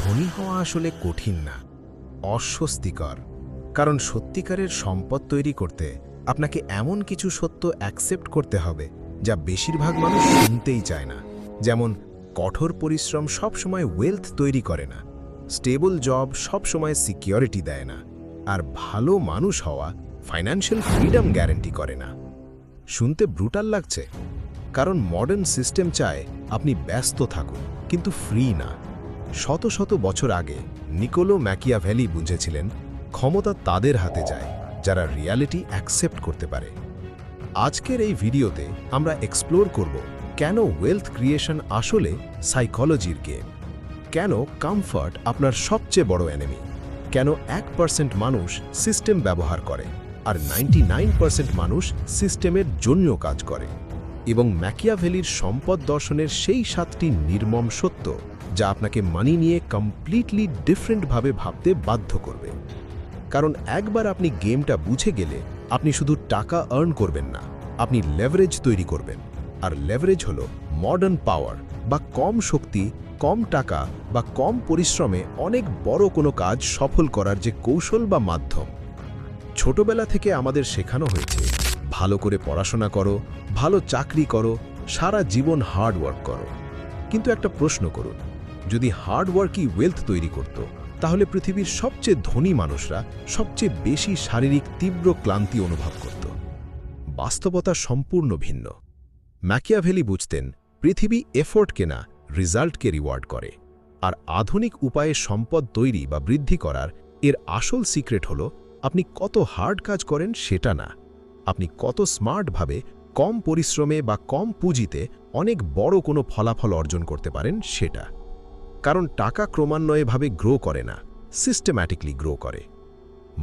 ধনী হওয়া আসলে কঠিন না, অস্বস্তিকর। কারণ সত্যিকারের সম্পদ তৈরি করতে আপনাকে এমন কিছু সত্য অ্যাকসেপ্ট করতে হবে যা বেশিরভাগ মানুষ শুনতেই চায় না। যেমন কঠোর পরিশ্রম সবসময় ওয়েলথ তৈরি করে না, স্টেবল জব সবসময় সিকিউরিটি দেয় না, আর ভালো মানুষ হওয়া ফাইন্যান্সিয়াল ফ্রিডম গ্যারান্টি করে না। শুনতে ব্রুটাল লাগছে, কারণ মডার্ন সিস্টেম চায় আপনি ব্যস্ত থাকুন কিন্তু ফ্রি না। শত শত বছর আগে নিকোলো ম্যাকিয়াভেলি বুঝেছিলেন ক্ষমতা তাদের হাতে যায় যারা রিয়ালিটি অ্যাকসেপ্ট করতে পারে। আজকের এই ভিডিওতে আমরা এক্সপ্লোর করব কেন ওয়েলথ ক্রিয়েশন আসলে সাইকোলজির গেম, কেন কমফর্ট আপনার সবচেয়ে বড় এনিমি, কেন 1% মানুষ সিস্টেম ব্যবহার করে আর 99% মানুষ সিস্টেমের জন্য কাজ করে, এবং ম্যাকিয়াভেলির সম্পদ দর্শনের সেই 7টি নির্মম সত্য যা আপনাকে মানি নিয়ে কমপ্লিটলি ডিফারেন্টভাবে ভাবতে বাধ্য করবে। কারণ একবার আপনি গেমটা বুঝে গেলে আপনি শুধু টাকা আর্ন করবেন না, আপনি লেভারেজ তৈরি করবেন। আর লেভারেজ হলো মডার্ন পাওয়ার, বা কম শক্তি, কম টাকা বা কম পরিশ্রমে অনেক বড় কোনো কাজ সফল করার যে কৌশল বা মাধ্যম। ছোটবেলা থেকে আমাদের শেখানো হয়েছে ভালো করে পড়াশোনা করো, ভালো চাকরি করো, সারা জীবন হার্ড ওয়ার্ক করো। কিন্তু একটা প্রশ্ন করুন, যদি হার্ড ওয়ার্কই ওয়েলথ তৈরি করত, তাহলে পৃথিবীর সবচেয়ে ধনী মানুষরা সবচেয়ে বেশি শারীরিক তীব্র ক্লান্তি অনুভব করত। বাস্তবতা সম্পূর্ণ ভিন্ন। ম্যাকিয়াভেলি বুঝতেন পৃথিবী এফোর্টকে না, রেজাল্টকে রিওয়ার্ড করে। আর আধুনিক উপায়ে সম্পদ তৈরি বা বৃদ্ধি করার এর আসল সিক্রেট হলো আপনি কত হার্ড কাজ করেন সেটা না, আপনি কত স্মার্টভাবে কম পরিশ্রমে বা কম পুঁজিতে অনেক বড় কোনো ফলাফল অর্জন করতে পারেন সেটা। কারণ টাকা ক্রমান্বয়েভাবে গ্রো করে না, সিস্টেম্যাটিকলি গ্রো করে।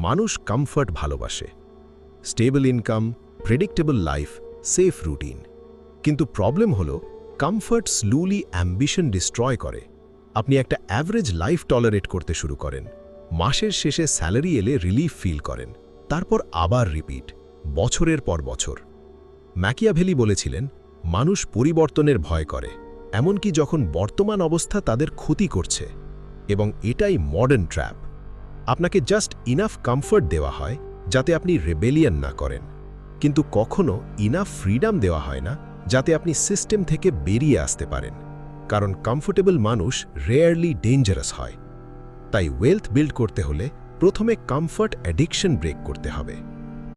মানুষ কমফর্ট ভালোবাসে, stable income, predictable life, safe routine. কিন্তু প্রবলেম হলো কমফর্ট স্লোলি অ্যাম্বিশন ডিস্ট্রয় করে। আপনি একটা অ্যাভারেজ লাইফ টলারেট করতে শুরু করেন, মাসের শেষে স্যালারি এলে রিলিফ ফিল করেন, তারপর আবার রিপিট, বছরের পর বছর। ম্যাকিয়াভেলি বলেছিলেন মানুষ পরিবর্তনের ভয় করে, এমনকি যখন বর্তমান অবস্থা তাদের ক্ষতি করছে। এবং এটাই মডার্ন ট্র্যাপ। আপনাকে জাস্ট ইনাফ কমফর্ট দেওয়া হয় যাতে আপনি রেবেলিয়ন না করেন, কিন্তু কখনো ইনাফ ফ্রিডম দেওয়া হয় না যাতে আপনি সিস্টেম থেকে বেরিয়ে আসতে পারেন। কারণ কমফোর্টেবল মানুষ রেয়ারলি ডেঞ্জারাস হয়। তাই ওয়েলথ বিল্ড করতে হলে প্রথমে কমফর্ট অ্যাডিকশন ব্রেক করতে হবে।